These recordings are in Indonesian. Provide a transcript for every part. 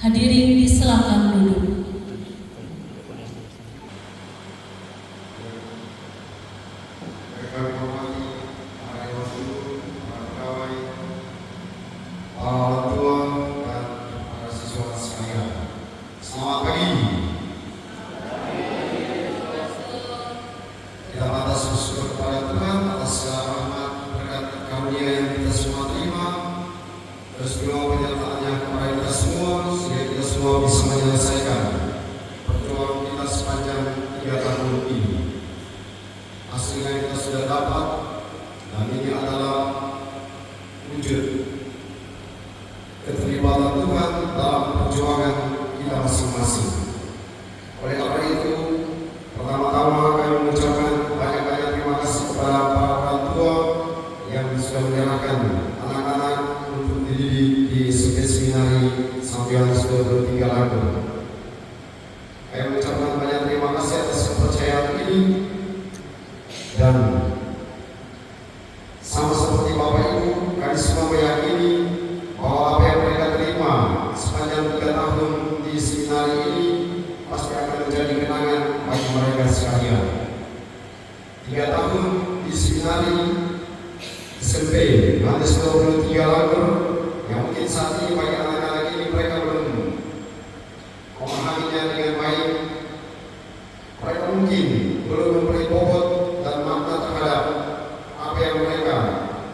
Hadirin disilakan duduk. Bisa menyelesaikan perjuangan kita sepanjang 3 tahun ini. Hasilnya kita sudah dapat, dan ini adalah wujud keterlibatan Tuhan dalam perjuangan kita masing-masing. Oleh karena itu, pertama-tama kami mengucapkan banyak-banyak terima kasih kepada para orang tua yang sudah menyerahkan anak-anak untuk dididik di seminari Sampianus 23 Lago. Saya mengucapkan banyak terima kasih atas kepercayaan ini, dan sama seperti Bapak Ibu, kami semua meyakini bahwa apa yang mereka terima sepanjang 3 tahun di seminari ini pasti akan menjadi kenangan bagi mereka sekalian. 3 tahun di seminari SMP Yohanes 23 Lago yang mungkin saat ini bagi anak-anak ini mereka belum memahaminya dengan baik. Mereka mungkin belum memberi bobot dan makna terhadap apa yang mereka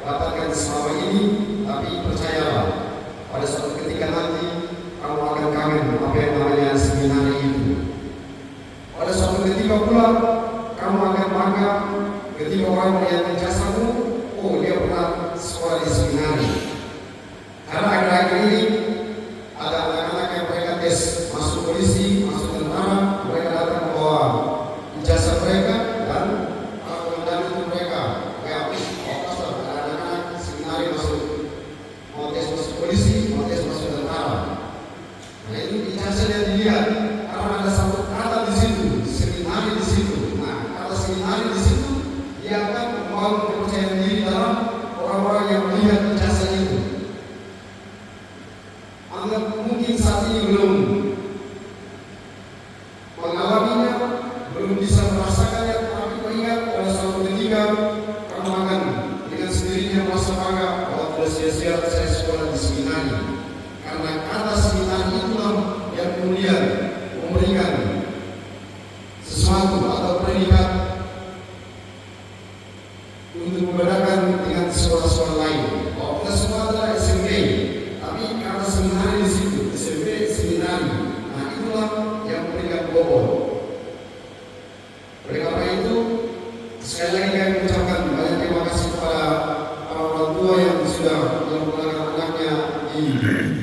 dapatkan selama ini, tapi percayalah, pada suatu ketika nanti kamu akan kangen apa yang namanya seminari itu. Pada suatu ketika pula kamu akan bangga ketika orang melihat jasamu, oh dia pernah sekolah di seminari. Karena akhir-akhir ini ada anak-anak yang mereka tes masuk polisi, masuk tentara, mereka datang membawa ijazah mereka, dan para komandan itu mereka pastor, ada anak-anak seminari mau tes masuk polisi, mau tes masuk tentara. Nah ini ijazah yang dilihat karena ada satu kata di situ, seminari di situ. Nah kata seminari di situ dia akan membangun kepercayaan diri dalam orang-orang yang melihat ijazah itu. Mungkin saat ini belum mengalaminya, belum bisa merasakannya, tapi mengingat pada suatu ketika kamu akan dengan sendirinya merasa bangga bahwa tidak sia-sia saya sekolah di seminari. Karena kata seminari itulah yang kemudian memberikan sesuatu atau predikat untuk membedakan dengan sekolah-sekolah lain. Bahwa kita semua adalah SMP, tapi karena seminari di situ, SMP seminari, nah itulah yang memberikan bobot. Oleh karena itu, sekali lagi kami mengucapkan banyak terima kasih kepada para orang tua yang sudah melakukan anaknya di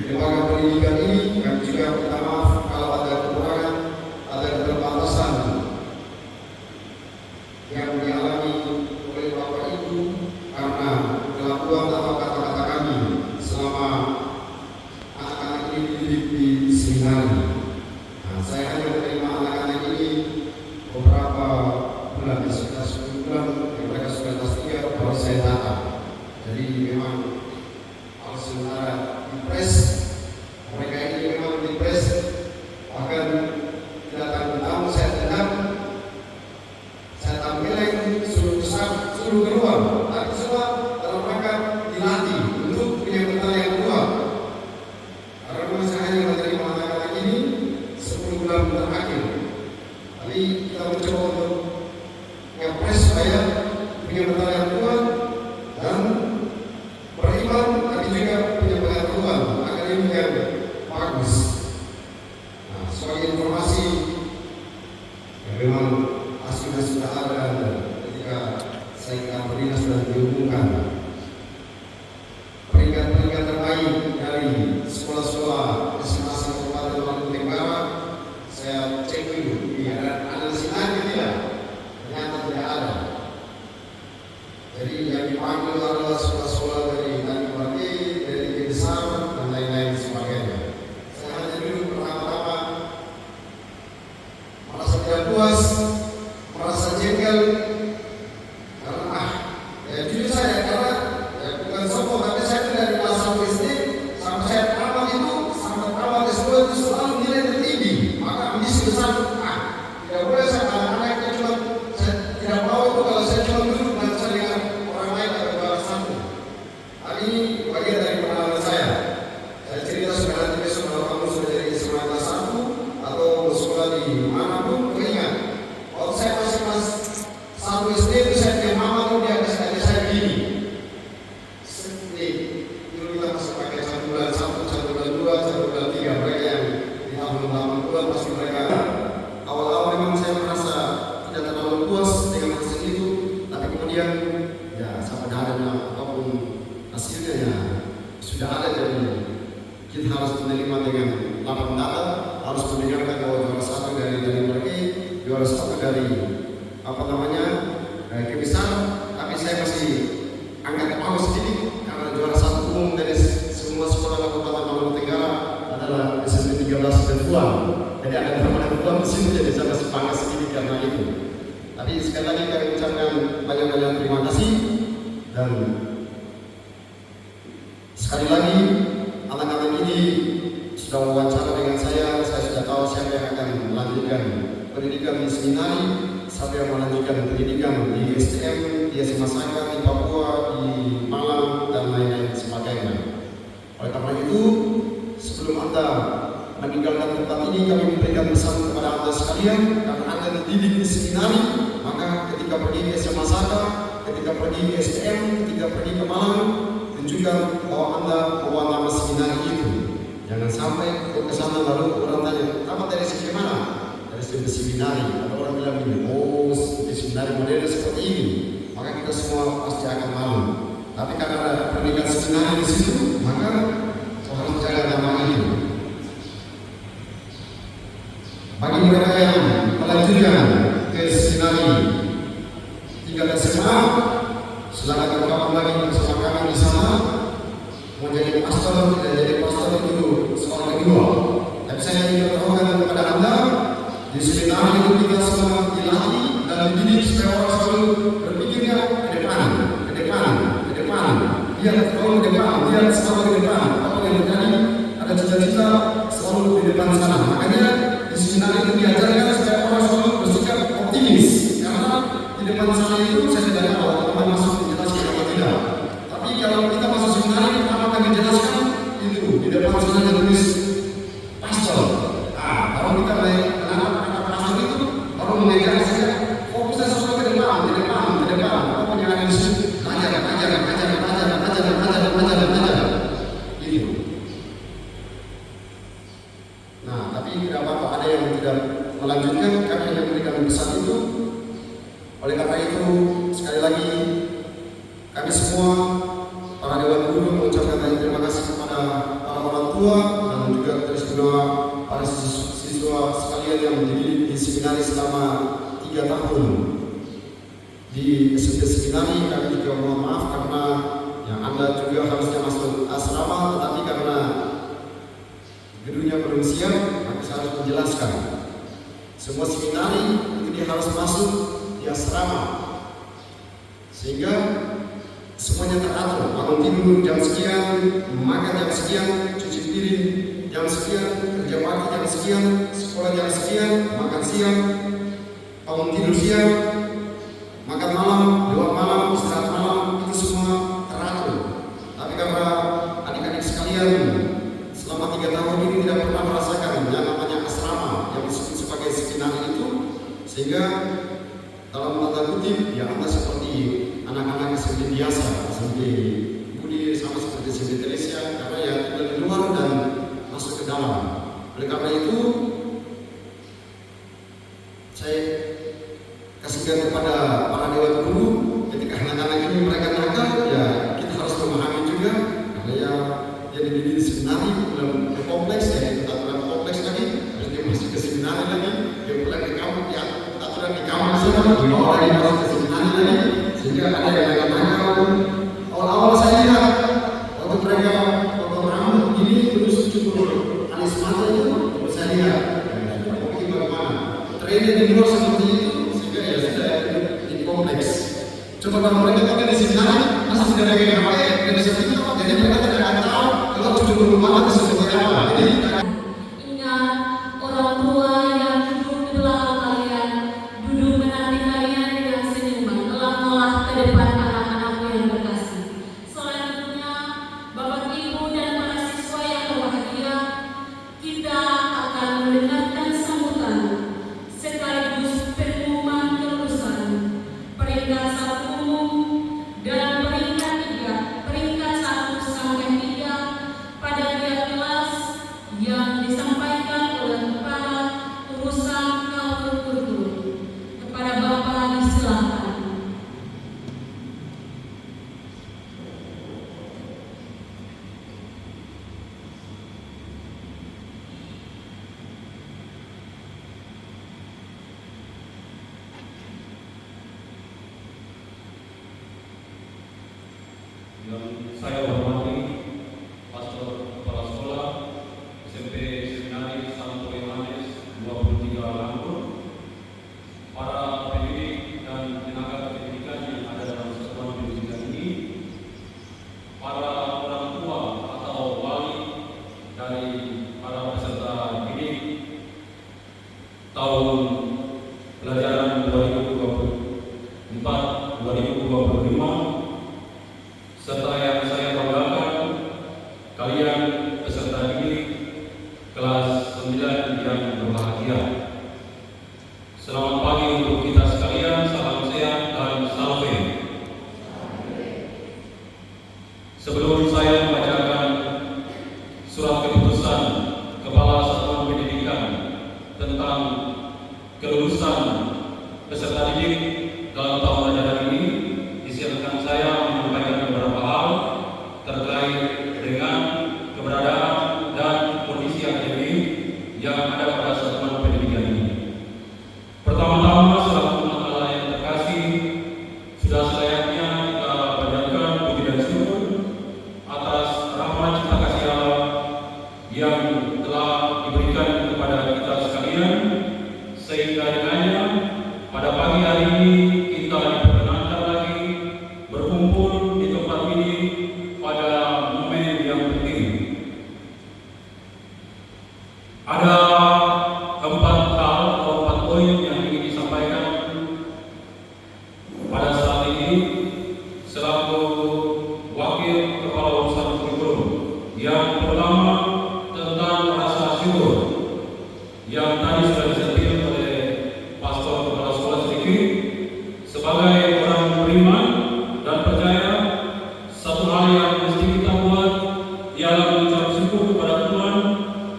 lembaga pendidikan ini. Kami juga minta maaf kalau ada kekurangan, ada keterbatasan yang dialami oleh Bapak Ibu karena kelakuan atau kata-kata kami selama anak-anak ini dididik di seminari. Nah, saya hanya menerima anak-anak ini beberapa bulan, sekitar 10 bulan yang mereka sudah kelas 3 baru saya datang. Jadi memang kalau sementara dipres, mereka ini memang dipres, bahkan kedatangan tamu saya tendang, saya tampilkan suruh besar, suruh keluar, tapi semua dalam rangka dilatih untuk punya mental yang kuat. Karena memang saya hanya menerima anak-anak ini 10 bulan terakhir, tapi kita mencoba untuk ngepres supaya punya mental yang kuat dan beriman, tapi juga punya pengetahuan akademik yang bagus. Nah, sebagai informasi yang memang hasilnya sudah ada ketika saya ingin berdinas dan diumumkan peringkat-peringkat terbaik dari sekolah-sekolah masing-masing Kabupaten Maluku Utara. Saya cek dulu, ada sinarnya tidak? Ternyata tidak ada. Jadi yang dipanggil adalah sekolah-sekolah dari Tanjung dari Besar dan lain-lain sebagainya. Saya hanya dulu pertama-tama merasa tidak puas, merasa jengkel, karena jujur saya, karena bukan sombong, tapi saya dari kelas 1 SD sampai saya tamat itu, sampai tamat S2 itu Dulu kita masih pakai 1 bulan 1, 1 bulan 2, 1 bulan 3. Mereka yang di tahun-tahun bulan pasti mereka awal-awal memang saya merasa tidak terlalu puas dengan hasil itu, tapi kemudian ya sampai ada apapun hasilnya ya sudah ada. Jadi kita harus menerima dengan lapang dada, harus mendengarkan bahwa juara 1 dari mereka, juara 1 dari kebesar. Tapi saya masih angkat kepala sedikit karena juara 1 umum dari semua sekolah Kabupaten Maluku Tenggara adalah SMP 13 dan Puan. Jadi ada teman-teman Puan di sini, jadi saya masih bangga sedikit karena itu. Tapi sekali lagi kami ucapkan banyak-banyak terima kasih, dan sekali lagi anak-anak ini sudah wawancara dengan saya sudah tahu siapa yang akan melanjutkan pendidikan di seminari, siapa yang melanjutkan pendidikan di STM, di SMA Saka, di Papua, di Malang, dan lain-lain sebagainya. Oleh karena itu, sebelum Anda meninggalkan tempat ini, kami memberikan pesan kepada Anda sekalian, karena Anda dididik di seminari, maka ketika pergi ke SMA Saka, ketika pergi ke STM, ketika pergi ke Malang, tunjukkan bahwa Anda bawa nama seminari itu. Jangan sampai ke sana lalu orang tanya, kamu dari sini mana? Dari seminari. Atau orang bilang ini, oh di seminari model seperti ini, maka kita semua pasti akan malu. Tapi karena ada pendidikan seminari di situ, maka harus jaga nama itu. Bagi mereka yang melanjutkan ke seminari tingkat SMA, silakan berkawan lagi bersama kami di sana. Mau jadi pastor, tidak jadi pastor itu soal kedua. Tapi saya ingin beritahukan kepada Anda, di seminari itu kita semua dilatih dan dididik supaya orang selalu berpikirnya ke depan. Dia selalu ke depan, dia selalu ke depan. Apa yang terjadi? Ada cita-cita selalu di depan sana. Makanya di seminari itu diajarkan supaya orang selalu bersikap optimis. Karena di depan sana itu saya tidak tahu teman masuk menjelaskan atau tidak. Tapi kalau kita masuk seminari, apa akan dijelaskan? Itu di depan sana ada tulis pastor. Kalau kita naik anak pastor itu baru mengajar saya fokusnya selalu ke depan. Apa yang ada di situ? Belajar. Gitu. Nah, tapi tidak apa-apa, ada yang tidak melanjutkan, kami hanya memberikan pesan itu. Oleh karena itu, sekali lagi kami semua para dewan guru mengucapkan banyak terima kasih kepada para orang tua dan juga kepada para siswa sekalian yang dididik di seminari selama 3 tahun. Di SMP seminari kami juga mohon maaf karena yang Anda juga harusnya masuk asrama, tetapi karena gedungnya belum siap, maka saya harus menjelaskan. Semua seminari itu dia harus masuk di asrama, sehingga semuanya teratur. Bangun tidur jam sekian, makan jam sekian, cuci piring jam sekian, kerja pagi jam sekian, sekolah jam sekian, makan siang, bangun tidur siang, makan malam, lewat malam, istirahat malam, itu semua teratur. Tapi karena adik-adik sekalian selama 3 tahun ini tidak pernah merasakan yang namanya asrama yang disebut sebagai seminari itu, sehingga dalam tanda kutip ya Anda seperti anak-anak SMP biasa, SMP Budi sama seperti SMP Telesia, karena ya dari luar dan masuk ke dalam. Oleh karena itu saya kasihkan kepada para dewan guru, ketika anak-anak ini mereka nakal, ya kita harus memahami juga, karena ya dia dididik di seminari, belum ke kompleks, ya kita aturan kompleks lagi, terus dia masuk ke seminari lagi, dia pulang ke kampung, ya aturan di kampung sana, dibawa lagi masuk ke seminari lagi, sehingga ada yang nakal. Awal-awal saya lihat waktu mereka potong rambut ini terus cukur alis mata itu, terus saya lihat, mau gimana? Trennya di luar seperti itu. Kompleks. Coba kalau mereka pakai di seminari, masa tidak ada yang pakai dari situ, jadi mereka tidak akan tahu kalau cucu rumah itu seperti apa. Jadi ingat orang tua yang duduk di belakang kalian, duduk menanti kalian dengan senyuman, telah ke depan anak-anakmu yang terkasih. Selanjutnya, Bapak Ibu dan para siswa yang berbahagia, kita akan mendengarkan sambutan sekaligus pengumuman kelulusan peringkat 1 umum dan peringkat 1 sampai 3 keberadaan dan kondisi akademik yang ada pada satuan pendidikan ini. Pertama-tama, selaku umat Allah yang terkasih, sudah selayaknya kita panjatkan puji dan syukur atas rahmat cipta kasih Allah yang telah diberikan kepada kita sekalian, sehingga dengannya pada pagi hari ini kita diperkenankan lagi berkumpul di tempat ini pada momen yang penting. Ada 4 hal atau 4 poin yang ingin disampaikan pada saat ini selaku wakil kepala urusan kurikulum. Yang pertama tentang rasa syukur yang tadi sudah disentil oleh pastor kepala sekolah sedikit. Sebagai orang beriman dan percaya, satu hal yang mesti kita buat ialah mengucap syukur kepada Tuhan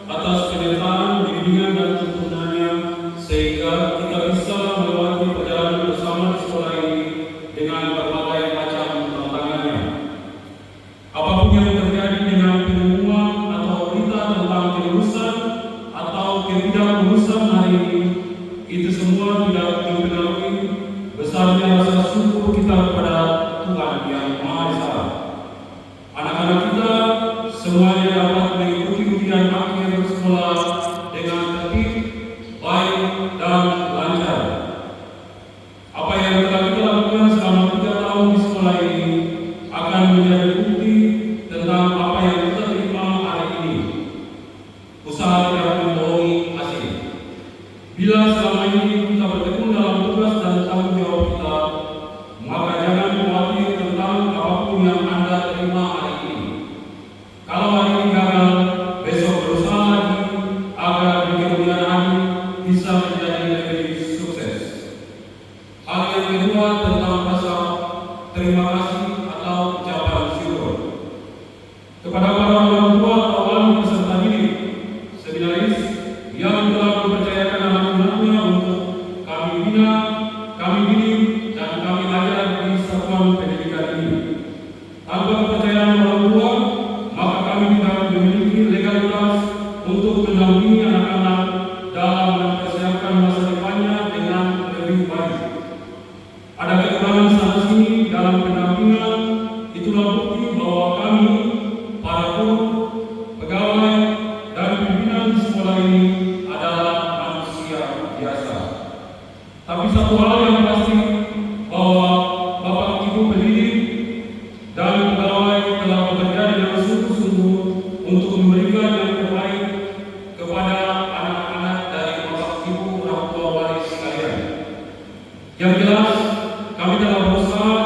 atas penyertaan, bimbingan dan tuntunannya, sehingga kita bisa melewati perjalanan bersama di sekolah ini dengan berbagai macam tantangannya. Apapun yang terjadi dengan pengumuman atau berita tentang kelulusan atau ketidaklulusan hari ini, itu semua tidak mempengaruhi besarnya rasa syukur kita kepada Tuhan yang Maha Esa. Anak-anak kita semuanya dapat mengikuti ujian akhir sekolah dengan tertib, baik dan lancar. Apa yang telah kita lakukan selama 3 tahun di sekolah ini akan menjadi bukti tentang apa yang kita terima hari ini. Usaha tidak membohongi hasil. Bila selama ini kita bertekun dalam tugas dan tanggung jawab kita, maka jangan khawatir tentang apapun yang Anda terima hari ini. Kalau hari ini gagal, besok berusaha lagi agar di kemudian hari bisa menjadi lebih sukses. Hal yang kedua tentang rasa terima kasih atau ucapan syukur kepada para orang tua atau wali peserta didik, seminaris yang telah mempercayakan anak-anaknya untuk kami bina, kami didik, dan kami ajar di satuan pendidikan ini. Tanpa kepercayaan orang tua, maka kami tidak memiliki legalitas untuk mendampingi anak-anak dalam mempersiapkan masa depannya dengan lebih baik. Ada kekurangan sana sini dalam pendampingan, itulah bukti bahwa kami, para guru, pegawai, dan pimpinan di sekolah ini adalah manusia biasa. Tapi satu hal yang pasti, bahwa Bapak Ibu pendidik dan pegawai telah bekerja dengan sungguh-sungguh untuk memberikan yang terbaik kepada anak-anak dari Bapak Ibu orang tua wali sekalian. Yang jelas, kami telah berusaha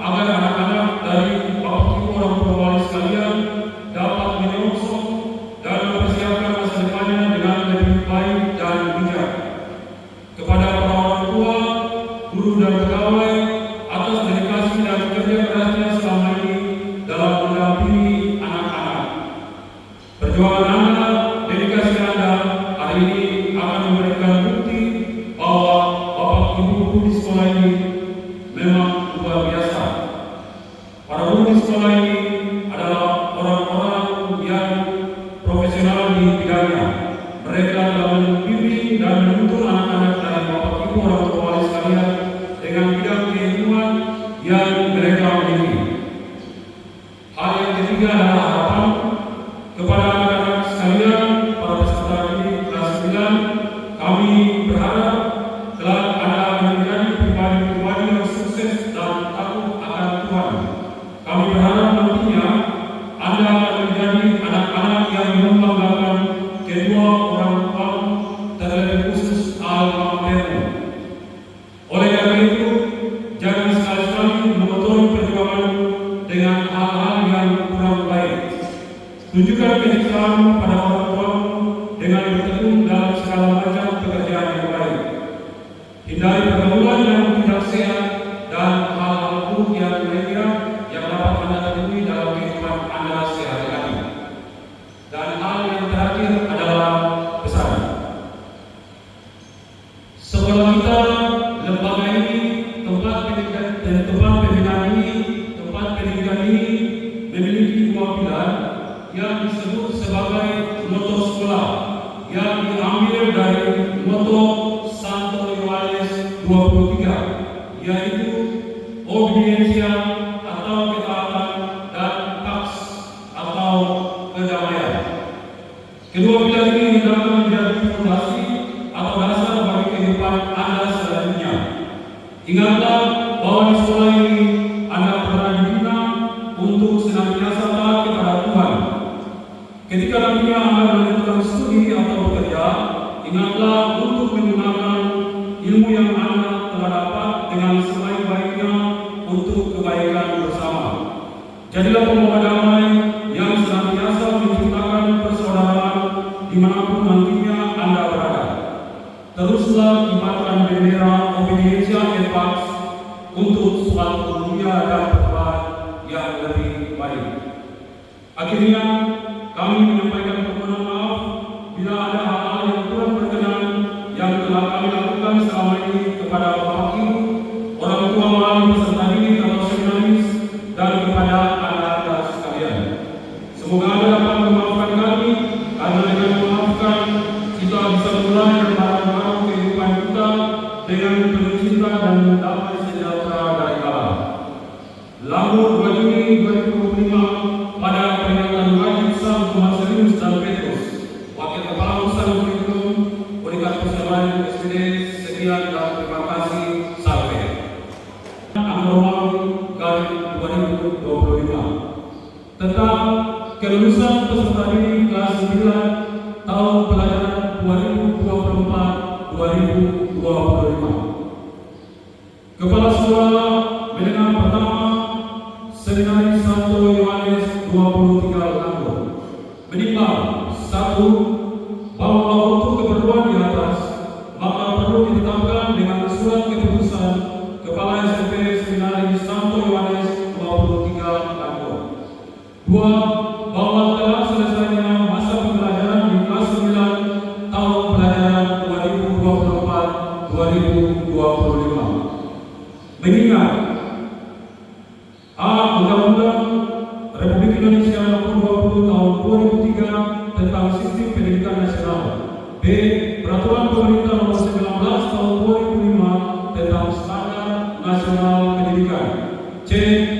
agar anak-anak dari Bapak Ibu orang tua wali sekalian dapat menyongsong dan mempersiapkan masa depannya dengan lebih baik dan bijak. Kepada para orang tua, guru dan pegawai atas dedikasi dan kerja kerasnya selama ini dalam mendampingi anak-anak. Perjuangan Anda, dedikasi Anda hari ini akan memberikan bukti bahwa Bapak Ibu guru di sekolah ini memang luar biasa. Para guru di sekolah ini adalah orang-orang yang profesional di bidangnya. Mereka telah membimbing dan menuntun anak-anak dari Bapak Ibu orang tua wali sekalian dengan bidang keilmuan yang mereka miliki. Hal yang ketiga adalah harapan kepada anak-anak sekalian, para peserta didik kelas 9. Kami berharap kelak Anda akan menjadi pribadi-pribadi yang sukses dan takut akan Tuhan. Kami berharap nantinya Anda akan menjadi anak-anak yang membanggakan kedua orang tua, terlebih khusus alma mater. Oleh karena itu, jangan sekali-kali mengotori perjuangan dengan hal-hal yang kurang baik. Tunjukkan kecintaan pada orang tua dengan bertekun dalam segala macam pekerjaan yang baik. Hindari pergaulan yang tidak sehat dan hal-hal buruk yang kira yang dapat Anda temui dalam kehidupan Anda sehari-hari. Dan hal yang terakhir adalah pesan. Sekolah kita, lembaga ini, tempat pembinaan ini, tempat pendidikan ini memiliki 2 pilar yang disebut sebagai moto sekolah yang diambil dari moto Santo Yohanes 23, yaitu obediensia atau ketaatan dan pax atau kedamaian. Kedua pilar ini hendaknya menjadi fondasi atau dasar bagi kehidupan Anda selanjutnya. Ingatlah bahwa di sekolah ini Anda pernah dibina untuk senantiasa taat kepada Tuhan. Ketika nantinya Anda melanjutkan studi atau bekerja, ingatlah untuk menggunakan ilmu yang Anda telah dapat dengan sebaik-baiknya untuk kebaikan bersama. Jadilah pembawa damai yang senantiasa menciptakan persaudaraan dimanapun nantinya Anda berada. Teruslah kibarkan bendera obediensia et pax untuk suatu dunia dan tempat yang lebih baik. Akhirnya, kami menyampaikan permohonan maaf bila ada hal-hal yang kurang berkenan yang telah kami lakukan selama ini kepada Bapak Ibu, orang tua wali peserta didik atau seminaris, dan kepada anak-anak sekalian. Semoga Anda dapat memaafkan kami, karena dengan memaafkan kita bisa mulai berbaru kehidupan kita dengan penuh cinta dan damai sejahtera dari Allah. Lalu 2 Juni 2025 pada peringatan wajib Sang Thomas Aquinas dan Petrus, Wakil Kepala Urusan Kurikulum Unikat Persamaan SPD, sekian dan terima kasih. Sampai Romawi Garis 2025 tentang kelulusan peserta didik kelas 9 tahun pelajaran 2024-2025. Kepala Sekolah Menengah Pertama Seminari Santo Yohanes 23 Langgur menimbang 1. Bahwa untuk keperluan di atas maka perlu ditetapkan dengan surat keputusan Kepala SMP Seminari Santo Yohanes 23 Langgur. 2. Bahwa telah selesainya masa pembelajaran di kelas 9 tahun pelajaran 2024-2025. Mengingat A. Undang-Undang Republik Indonesia Nomor 20 Tahun 2003 tentang Sistem Pendidikan Nasional. B. Peraturan Pemerintah Nomor 19 Tahun 2005 tentang Standar Nasional Pendidikan. C.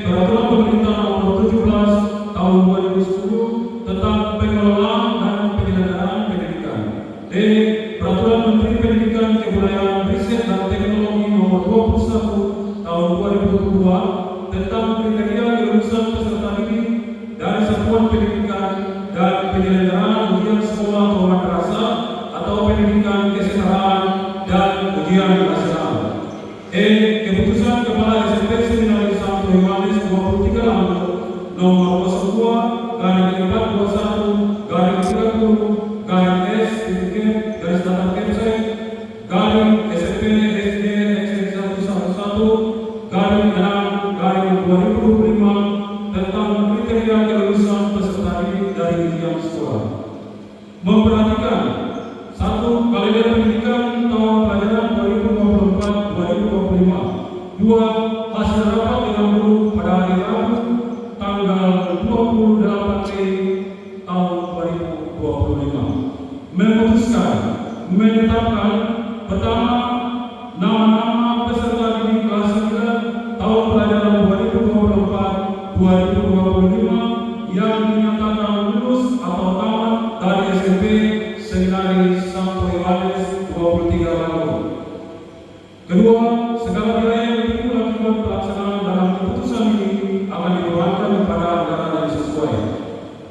Peraturan Pemerintah Nomor 17 Tahun 2010 tentang pengelolaan dan penyelenggaraan pendidikan. D. Peraturan Menteri Pendidikan, Kebudayaan, Riset dan Teknologi Nomor 21 Tahun 2022 tentang kriteria kelulusan peserta didik dari satuan pendidikan dan penyelenggaraan ujian sekolah atau madrasah atau pendidikan kesetaraan dan ujian nasional. E. Keputusan Kepala SMP Seminari Santo Yohanes 23 Langgur Nomor 02/1/2025 tentang kriteria kelulusan peserta didik dari ujian sekolah. Memperhatikan 1. Kalender pendidikan tahun pelajaran 2024-2025. 2. Hasil rapat dengan guru pada hari Rabu tanggal 28 Mei tahun 2025. Memutuskan menetapkan pertama nama-nama peserta didik kelas 9 tahun pelajaran 2024-2025 yang dinyatakan lulus atau tamat dari SMP Seminari Santo Yohanes 23 Langgur. Kedua, segala biaya yang ditimbul akibat pelaksanaan dalam keputusan ini akan dibebankan kepada anggaran yang sesuai.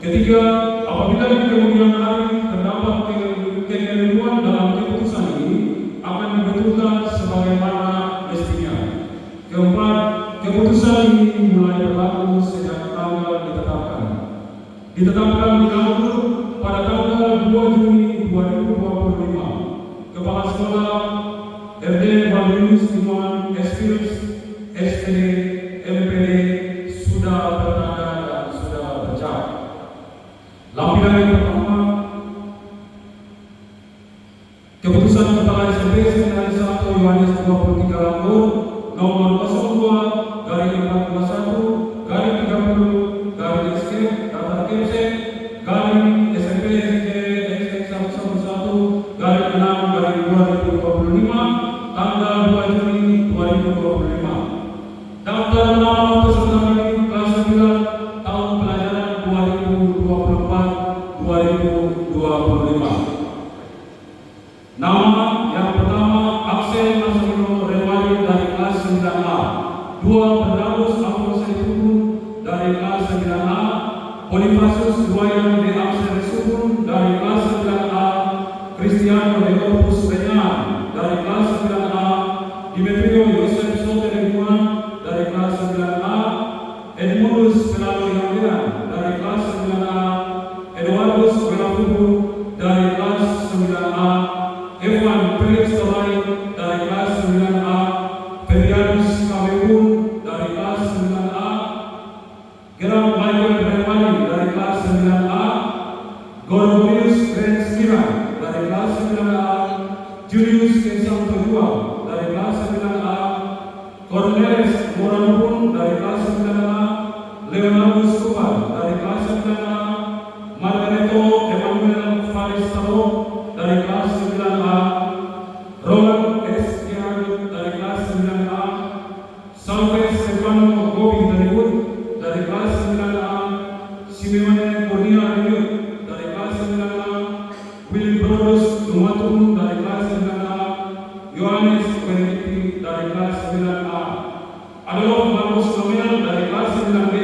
Ketiga, apabila di kemudian hari terdapat kekeliruan dalam keputusan ini akan dibetulkan sebagaimana mestinya. Keempat, keputusan ini mulai berlaku sejak tanggal ditetapkan. Ditetapkan di Langgur pada tanggal 2 Juni 2025. Kepala Sekolah RD Balvinus Iman Eskils SPD MPD sudah bertanda dan sudah bercak. Lampiran yang pertama, keputusan Kepala SMP Seminari Santo Yohanes 23 Langgur Nomor 02/421/30/SK daftar KMC 2025. Nama yang pertama Axel Nasrino Rewali dari kelas 9A, 2 Bernaus Abdul Saiful dari kelas 9A, Bonifacius Duayan de Axel Subun dari kelas 9A, Cristiano Leopus Benyan dari kelas 9A, Dimitrio Yosef Sotereguan dari kelas 9A, Edmundus Pelatihan dari kelas 9A, Eduardus Belafubu dari kelas 9A, Evan Felix Tolai dari kelas 9A, Ferdianus Kawebun dari kelas 9A, Geram Michael Remani dari kelas 9A, Gorgonius Renskira dari kelas 9A, Julius Kesam Togua dari kelas 9A, Cornelis Moranpun dari kelas 9A, Leonardus Kupar dari kelas 9A, Margareto Emmanuel Faristaro dari kelas 9A, Roland S. Gianni dari kelas 9A, Salve Stefano Gobi dari kelas 9A, Simeone Cornia Riut dari kelas 9A, Willy Brodus Numatun dari kelas 9A, Yohanes Benedikti dari kelas 9A, Adolf Marcus Nominal dari kelas 9B,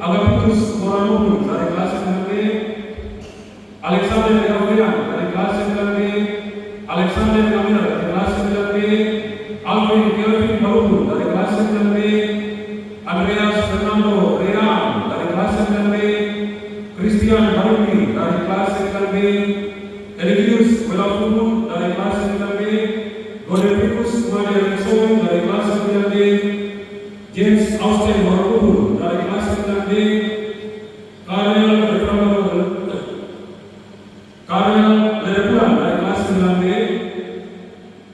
Agapitus Moranopoulos dari kelas 9B, Alexander Gabriel dari kelas 9B, Alexander Kamil dari kelas 9B, Alvin Kelvin Barudu dari kelas 9B, Andreas Fernando Rean dari kelas 9B, Christian Baruki dari kelas 9B, Eligius Belafubu dari kelas 9B, Godefricus Maria Sowen dari kelas 9B, James Austin Barudu dari kelas 9B, Karel Lerebulan dari kelas 9B,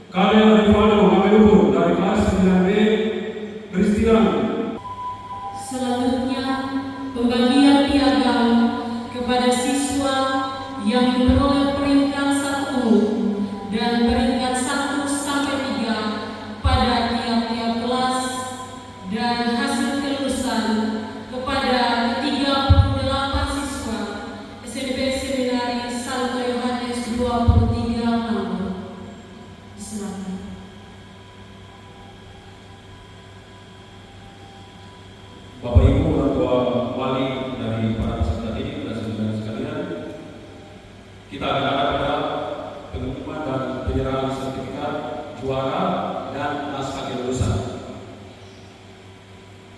Karel Rivaldo Mameluhur dari kelas 9B, Christian. Selanjutnya, pembagian piagam kepada siswa yang memperoleh peringkat 1 dan peringkat 1 sampai 3 pada tiap-tiap kelas, dan hasil kelulusan kepada 38 siswa SMP Seminari Santo Yohanes 23 Manado. Silakan. Bapak Ibu orang tua wali dari para peserta didik dan saudara sekalian, kita akan ada pengumuman dan penyerahan sertifikat juara dan naskah kelulusan.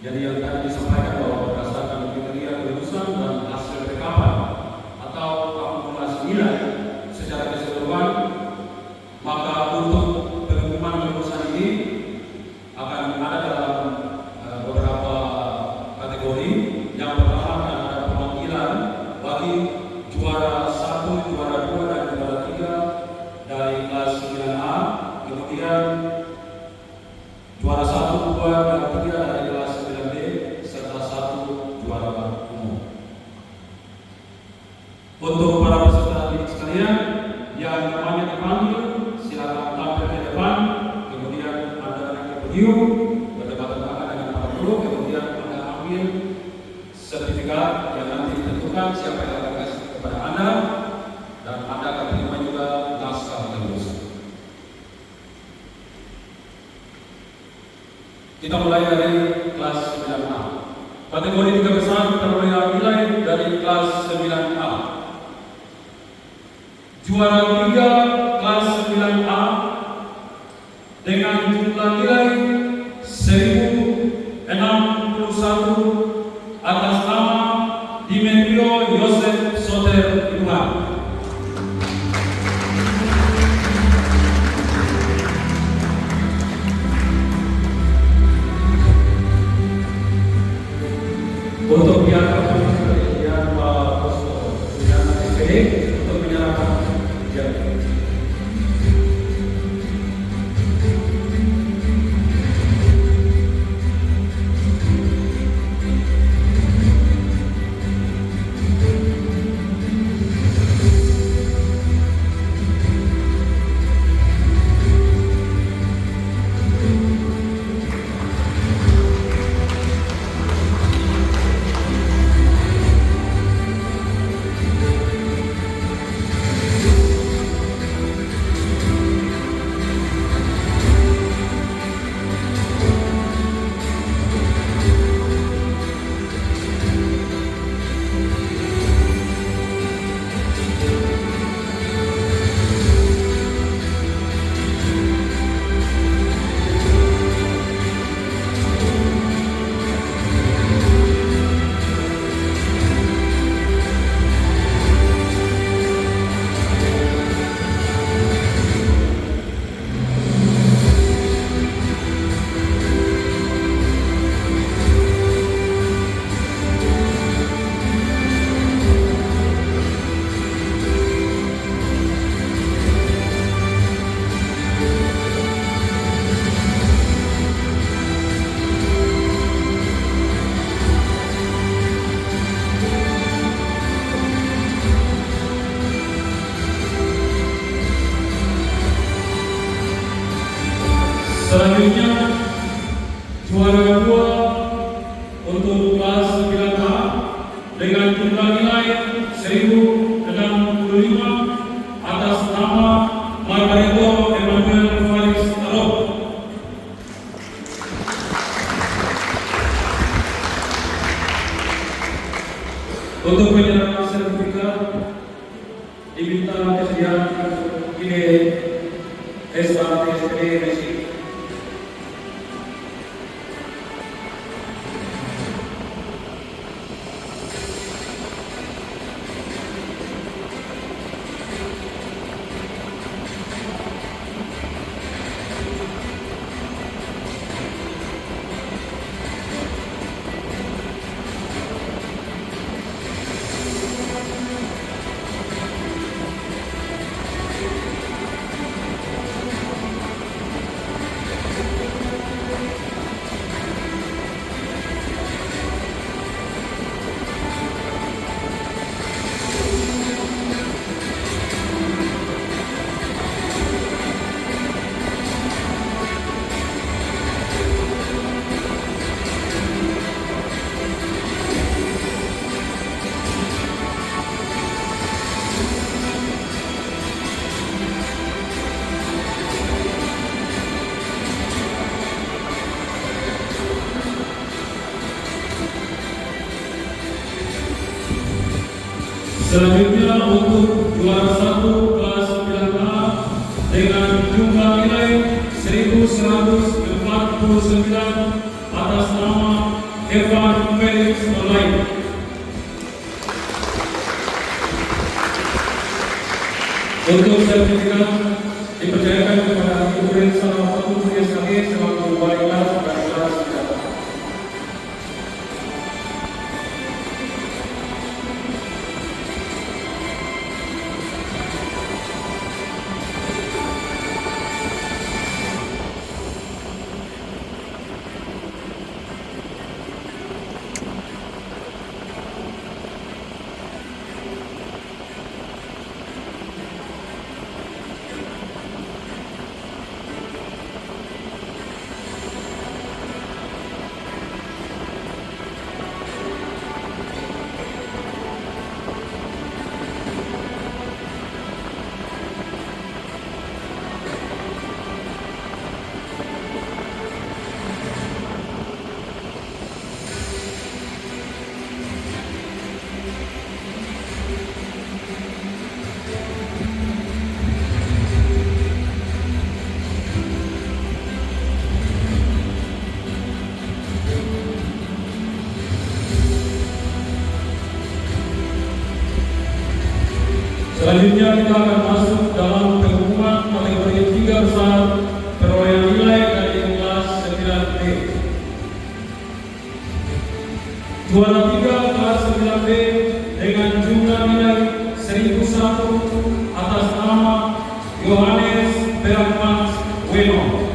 Jadi yang tadi disampaikan bahwa berdasarkan kriteria kelulusan dan hasil rekapan atau akumulasi nilai secara keseluruhan, maka untuk pengumuman kelulusan ini akan ada dalam beberapa kategori. Yang pertama akan ada pemanggilan bagi juara 1, juara 2, dan juara 3 dari kelas 9A, kemudian juara 1, 2, dan 3 dari kelas 9B, serta 1 juara umum. Untuk para peserta didik sekalian yang namanya dipanggil, silakan tampil ke depan, kemudian Anda naik ke podium, berdebat tangan dengan para guru, kemudian Anda ambil sertifikat yang nanti ditentukan siapa yang akan kasih kepada Anda, dan Anda akan terima juga naskah kelulusan. Kita mulai dari kelas 9A. Kategori 3 besar kita mulai dari kelas 9A. Juara 3 kelas 9A dengan jumlah nilai 1061 atas nama Dimitrio Yosef Sotereguan. Untuk piagam yang Pak SPD untuk menyerahkan piagam. Selanjutnya juara kedua untuk kelas 9A dengan jumlah nilai 1065 atas nama Margareto Emmanuel Faris Arok. Untuk penyerahan sertifikat diminta kesediaan IDE SATSPD Mesir. Selanjutnya untuk juara 1 kelas 9A dengan jumlah nilai 1149 atas nama Evan Felix Online. Untuk sertifikat dipercayakan kepada murid salah satu murid SKG selaku wali kelas dan kelas 9. Selanjutnya kita akan masuk dalam pengumuman kategori 3 besar perolehan nilai dari kelas 9B. Juara 3 kelas 9B dengan jumlah nilai 1001 atas nama Yohanes Beragmas Weno.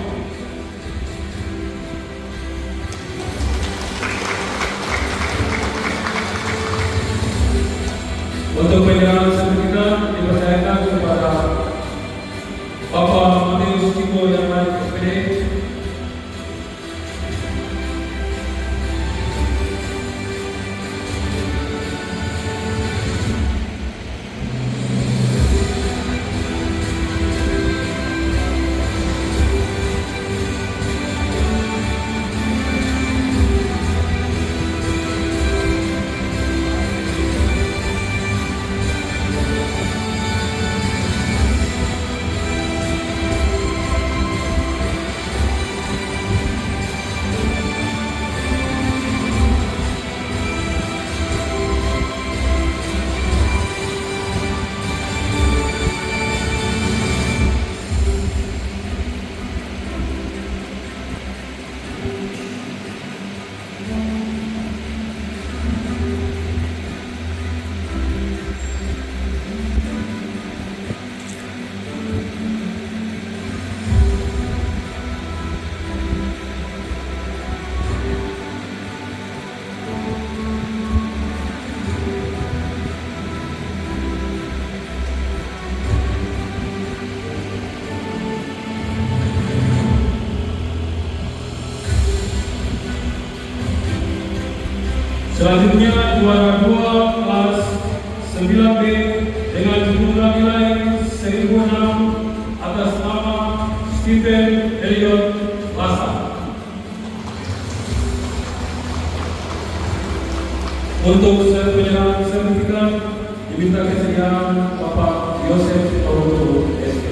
Untuk penyerahan sertifikat dipercayakan kepada Bapak Mateus Tiko yang lain SPD. Selanjutnya juara 2 kelas 9B dengan jumlah nilai 1006 atas nama Stephen Elliot Lasa. Untuk penyerahan sertifikat diminta kesediaan Bapak Yosef Auroto SP.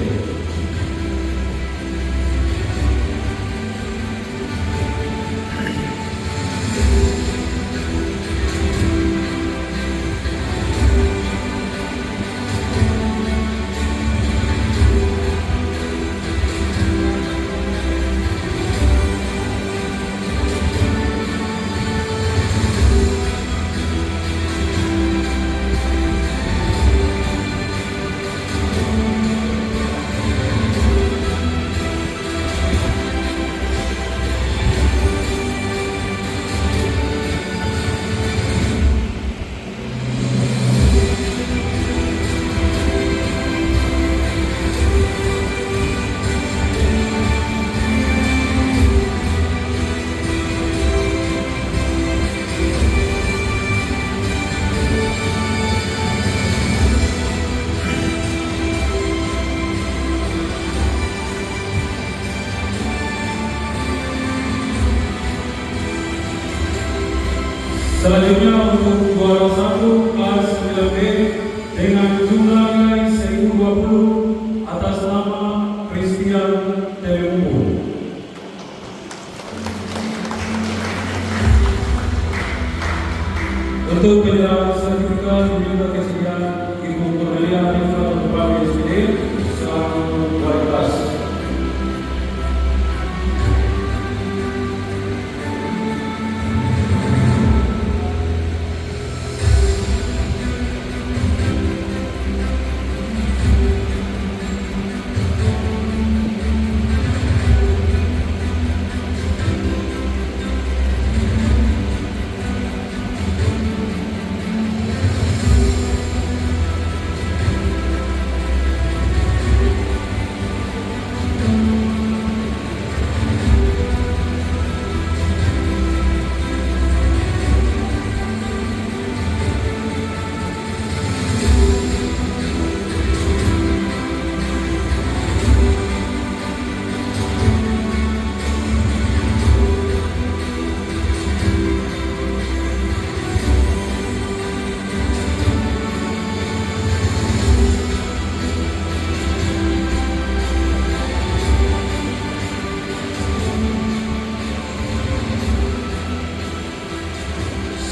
Selanjutnya untuk juara 1 kelas 9B dengan jumlah nilai 1020 atas nama Christian Telemubu. Untuk penyerahan sertifikat diminta kesediaan Ibu Cornelia Rifka Kepala SPD selaku wali kelas.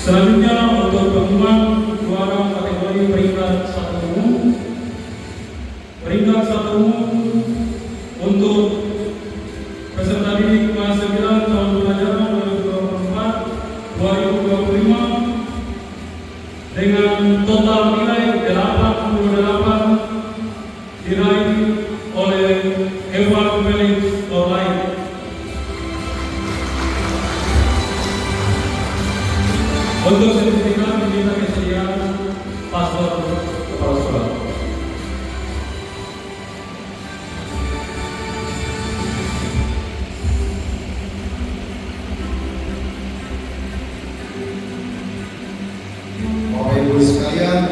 Selanjutnya untuk pengumuman juara kategori peringkat 1 umum. Peringkat 1 umum untuk peserta didik kelas 9 tahun pelajaran 2024-2025 dengan total nilai 88 diraih oleh Evan Felix Orlain. Untuk sertifikat diminta kesediaan paslon kepala sekolah. Bapak Ibu sekalian,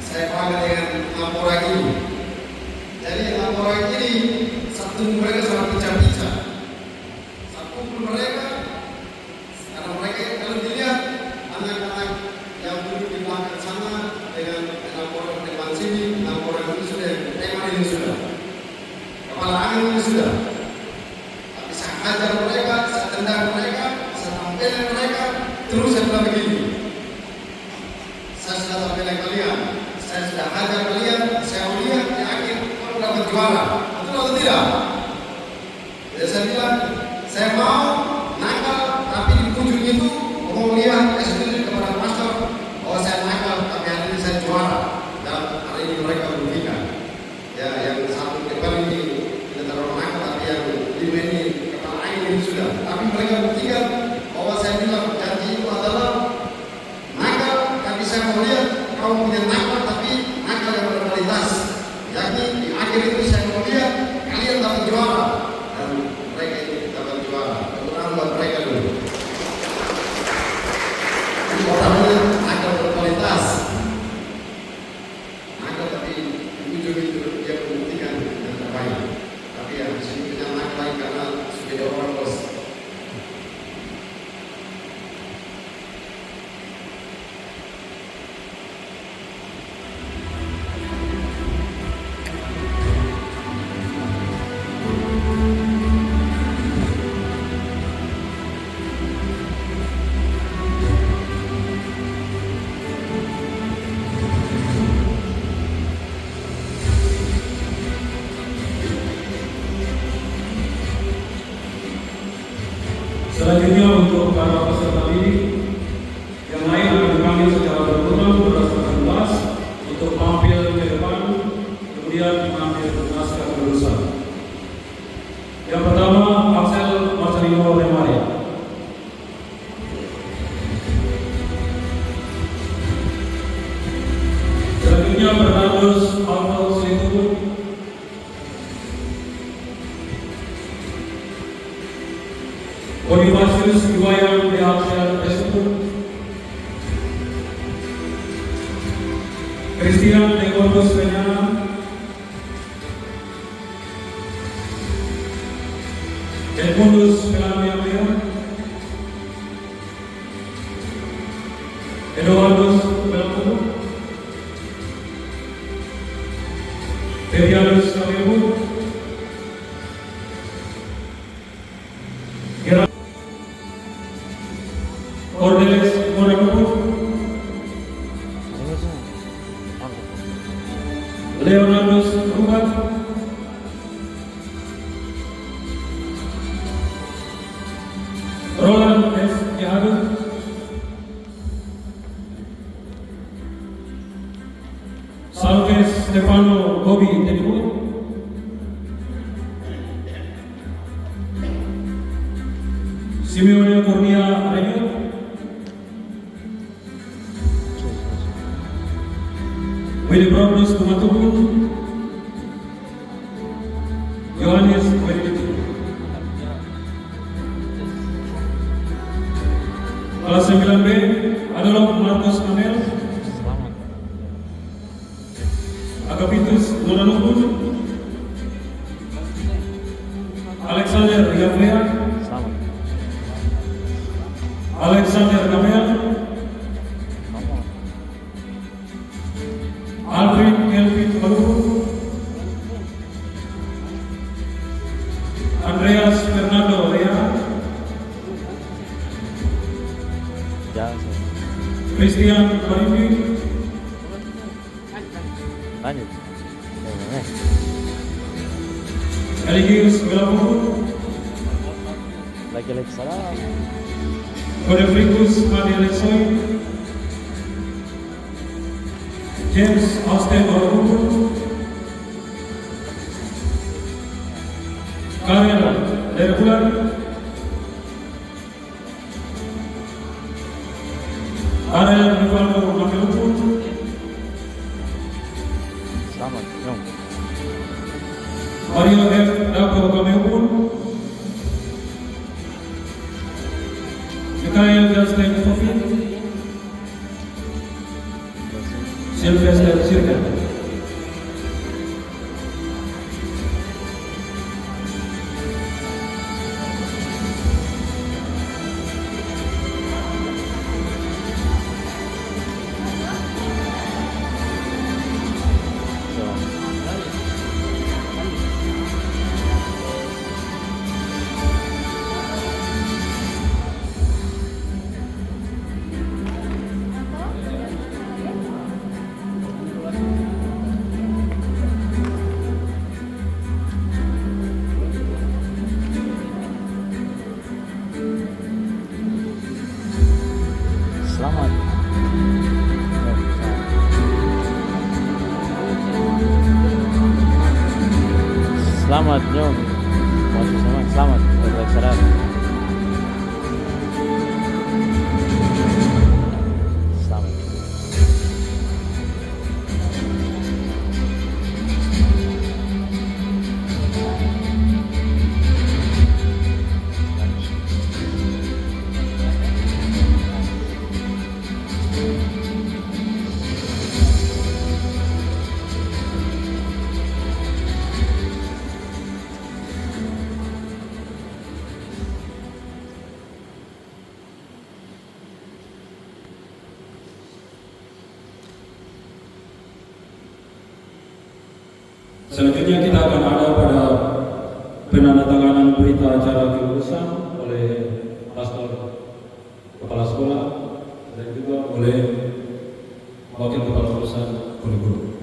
saya bangga dengan laporan ini. Jadi laporan ini satu mereka sangat pecah-pecah. Satu mereka karena mereka kalau dilihat anak-anak yang duduk di belakang sana dengan laporan depan sini, laporan ini sudah, tema ini sudah, kepala angin ini sudah. Tapi saya hajar mereka, saya tendang mereka, saya tampilkan mereka, terus saya bilang begini. Saya sudah tampilkan kalian, saya sudah hajar kalian, saya lihat di akhir kamu dapat juara, betul atau tidak? Jadi saya bilang, saya mau nakal, tapi di ujung itu mau lihat eksekutif kepada master bahwa saya nakal, tapi hari ini saya juara dan hari ini mereka buktikan. Ya, yang satu depan ini tidak terlalu nakal, tapi yang lima ini kepala angin ini sudah. Tapi mereka buktikan bahwa saya bilang janji itu adalah nakal, tapi saya mau lihat kamu punya nakal, tapi nakal yang berkualitas. Yakni di akhir itu saya mau lihat kalian dapat juara. Pedro Marcos. Selanjutnya untuk para peserta didik yang lain akan dipanggil secara berulang berdasarkan kelas untuk tampil ke depan, kemudian mengambil naskah kelulusan. Yang pertama, Axel Marcelino Remaria. Selanjutnya Bernardus Aldo Selitubu. Bonifasius Iwayan de Axel Tersebut. Christian de Gondos Peñana. Edmundus Pelamia Mea. Eduardus Belkudu. Devianus Kamebu. Cornelis Morakubu, Leonardus Rubat, Roland S. Yahadu, Salves Stefano Bobi Tenibu, Simeone Kurnia Reyu, Willibrandus Kumatubun, Yohanes Wediti. Kelas 9B adalah Marcos Amel, Agapitus Nonanubun, Alexander Yaflea, Alexander Gamel, Alvin Kelvin Maluku, Andreas Fernando Rea, Christian Marifi, Eligius Belapu, lagi salam. Godefricus Madialexoi, James Austin Orubu, Karel Lerbulan, Karel Rivaldo Makelupu, Selamat, Nyong. Mario F. Dago Kameupun, Mikael Gaston Sofin, Sylvester Sirka. Selamat. Selamat, Nyong. Masuk sama. Selamat berlaksana. Selamat. Selanjutnya kita akan ada pada penandatanganan berita acara kelulusan oleh pastor kepala sekolah dan juga oleh wakil kepala urusan guru-guru.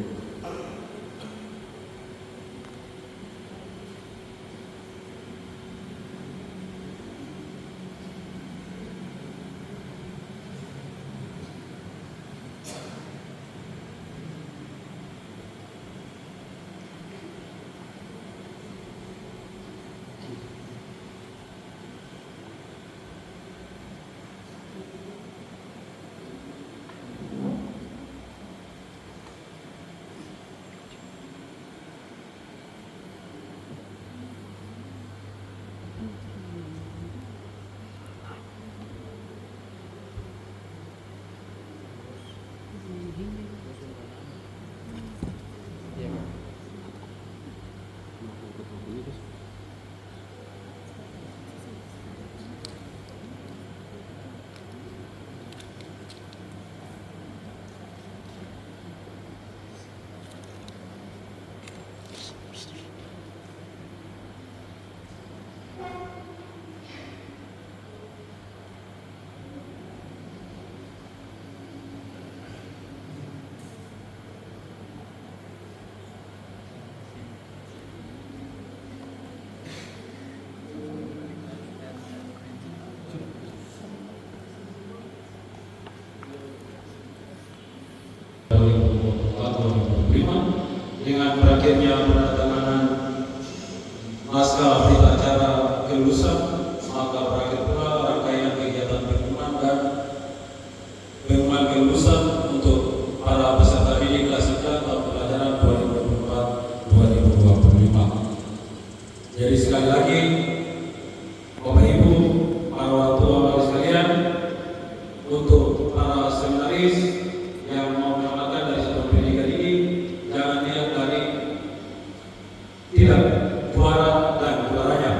Dengan berakhirnya penandatanganan naskah berita acara kelulusan, maka berakhir pula rangkaian kegiatan pengumuman dan pengumuman kelulusan untuk para peserta didik kelas 3 tahun pelajaran 2024-2025. Jadi sekali lagi, Bapak Ibu, para orang tua Bapak sekalian, untuk para seminaris yang mau menyelamatkan dari satuan pendidikan ini, jangan lihat dari tidak juara dan juaranya,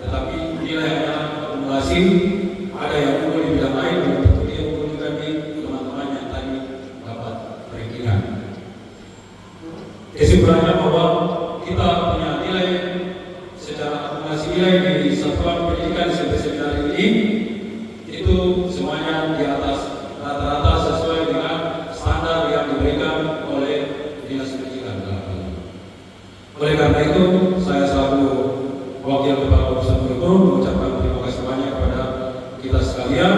tetapi nilainya akumulasi. Ada yang unggul di bidang lain, dan tentu dia unggul juga di teman-teman yang tadi dapat rankingan. Kesimpulannya bahwa kita punya nilai secara akumulasi nilai di satuan pendidikan SMP Seminari ini itu semuanya di atas rata-rata sesuai dengan standar yang diberikan oleh Dinas Pendidikan. Oleh karena itu, saya selaku wakil kepala urusan guru mengucapkan terima kasih banyak kepada kita sekalian.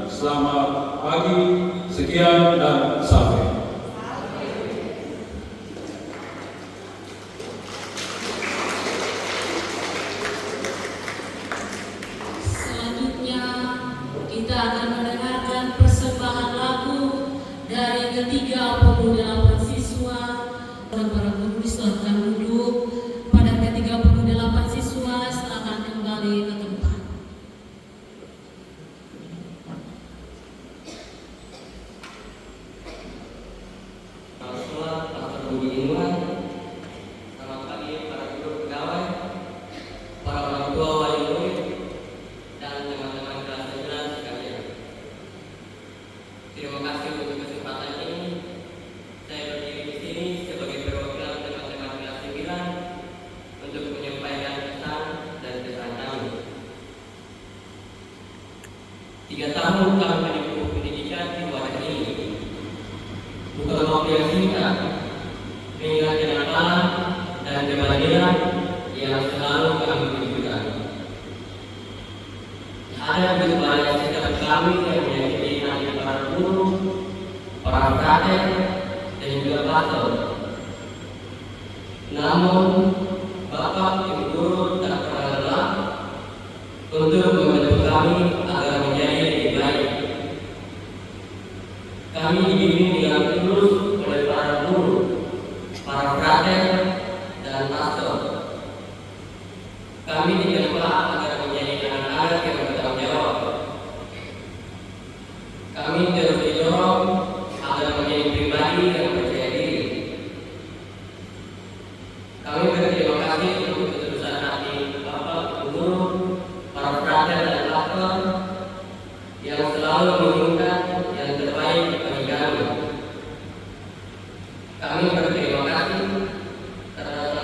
Selamat pagi, sekian dan sampai. Selanjutnya kita akan mendengarkan persembahan lagu dari ke-38 siswa. Dan para guru silakan duduk. Pada ke-38 siswa silakan kembali ke tempat. Selamat pagi para guru pegawai, para orang tua wali murid, dan teman-teman kelas 11 sekalian. Terima kasih untuk kesempatan ini. Saya berdiri di sini sebagai perwakilan teman-teman kelas 9 untuk menyampaikan pesan dan pesan kami. 3 tahun kami menempuh pendidikan di wadah ini. Bukan waktu yang singkat, mengingat kenakalan dan kebahagiaan yang selalu kami tunjukkan. Ada begitu banyak sikap kami yang menyakiti hati para guru, para praktek, dan juga pastor. Namun, Bapak Ibu guru tak pernah lelah untuk membantu kami agar menjadi lebih baik. Kami dibimbing dengan tulus oleh para guru, para praktek, dan pastor. Kami ditempa agar menjadi anak-anak yang bertanggung jawab. Kami terus didorong agar menjadi pribadi yang percaya diri. Kami berterima kasih untuk ketulusan hati Bapak Ibu guru, para praktek dan pastor yang selalu menginginkan yang terbaik bagi kami. Kami berterima kasih terhadap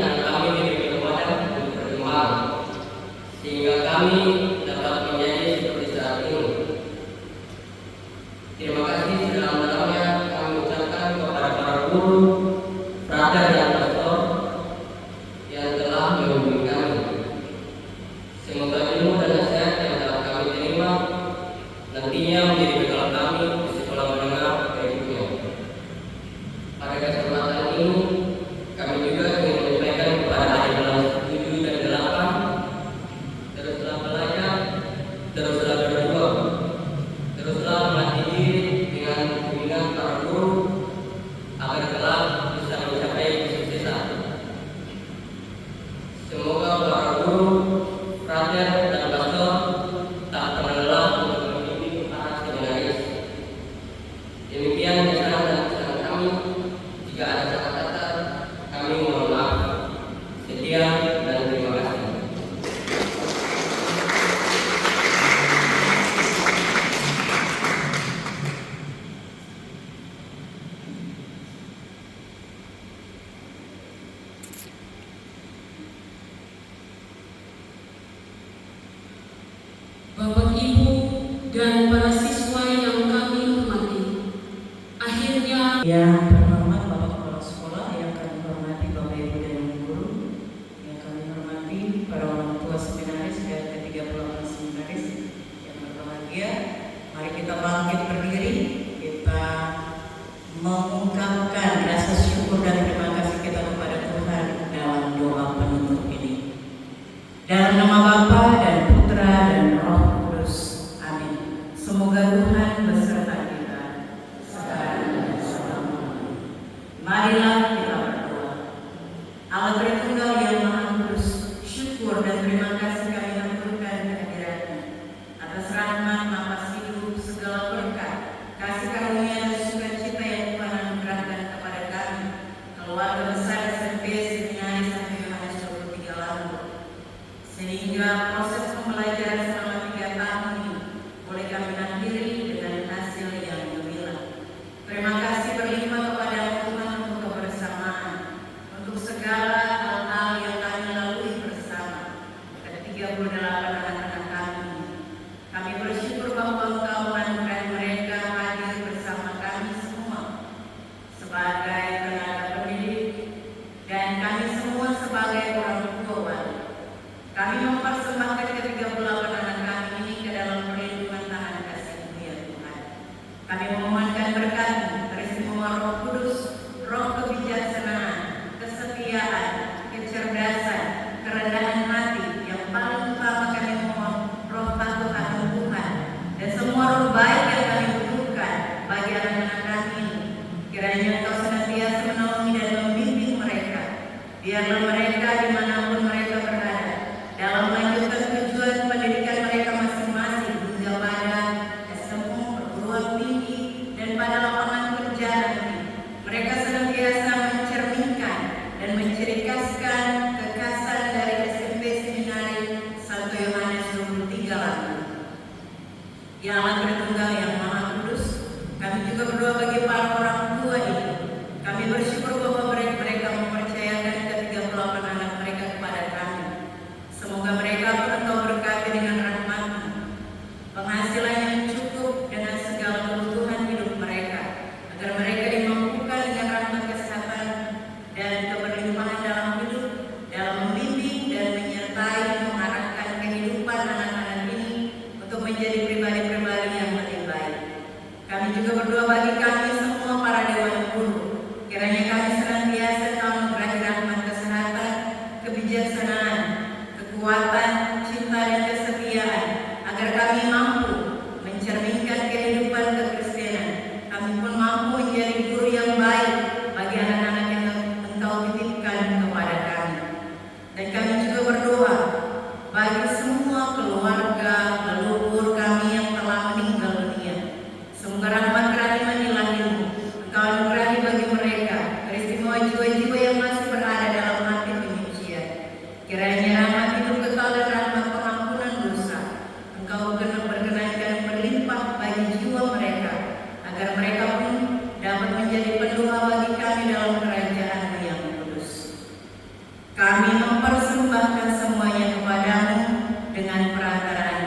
anak kami diberi kekuatan untuk berkembang, sehingga kami dapat menjadi seperti saat ini. Terima kasih sedalam-dalamnya kami ucapkan kepada para guru, frater dan pastor yang telah membimbing kami. Semoga ilmu dan nasihat yang telah kami terima nantinya menjadi bekal kami di sekolah menengah berikutnya. Pada kesempatan ini, kami juga ingin menyampaikan kepada adik kelas 7 dan 8, teruslah belajar, teruslah berjuang, teruslah melatih diri dengan bimbingan para guru agar kelak bisa mencapai kesuksesan. Semoga para guru, frater dan pastor tak pernah lelah untuk membimbing para seminaris. Demikian kesan dan pesan kami. Jika ada salah kata, kami mohon maaf. Setia dan terima kasih. Bapak Ibu dan para siswa yang kami hormati, akhirnya Yang terhormat Bapak Kepala Sekolah, yang kami hormati Bapak Ibu dan Ibu Guru, yang kami hormati para orang tua seminaris dan ke-38 seminaris yang berbahagia, mari kita bangkit berdiri, kita mengungkapkan rasa syukur dan terima kasih kita kepada Tuhan dalam doa penutup ini. Dalam nama Bapa dan Putra dan Roh Kudus, amin. Semoga Tuhan beserta kita sekarang dan selamanya. Marilah kita berdoa. Allah Tritunggal yang Maha Kudus, syukur dan terima kasih kami haturkan kehadiran-Mu atas rahmat, nafas hidup, segala berkat, kasih karunia dan sukacita yang Tuhan anugerahkan kepada kami, keluarga besar SMP Seminari Santo Yohanes 23 Lampung, sehingga proses pembelajaran selama 3 tahun ini boleh kami akhiri dengan hasil yang gemilang. Terima kasih berlimpah kepada Tuhan untuk kebersamaan, untuk segala hal-hal yang kami lalui bersama. Ke-38 anak-anak kami, kami bersyukur bahwa Engkau menganugerahkan mereka hadir bersama kami semua sebagai tenaga pendidik dan kami semua sebagai orang tua wali. Kami mempersembahkan ke-38 anak kami ini ke dalam perlindungan tangan kasih-Mu ya Tuhan. Kami memohonkan berkat-Mu, teristimewa Roh Kudus, roh kebijaksanaan, kesetiaan, kecerdasan, kerendahan hati, yang paling utama kami mohon roh takut akan Tuhan, dan semua roh baik yang kami butuhkan bagi anak-anak kami ini. Kiranya Engkau senantiasa menolongi dan membimbing mereka. Biarlah mereka dimanapun mereka berada, dalam melanjutkan tujuan pendidikan mereka masing-masing hingga pada SMU, perguruan tinggi, dan pada lapangan kerja nanti, mereka senantiasa mencerminkan dan mencirikaskan kekasan dari SMP Seminari Santo Yohanes 23 Lampung. Ya Allah Tritunggal yang Maha Kudus, kami juga berdoa bagi para orang tua ini. Kami bersyukur bahwa mereka mempercayakan ke-38 anak mereka kepada kami. Kami mempersembahkan semuanya kepadamu dengan perantaraan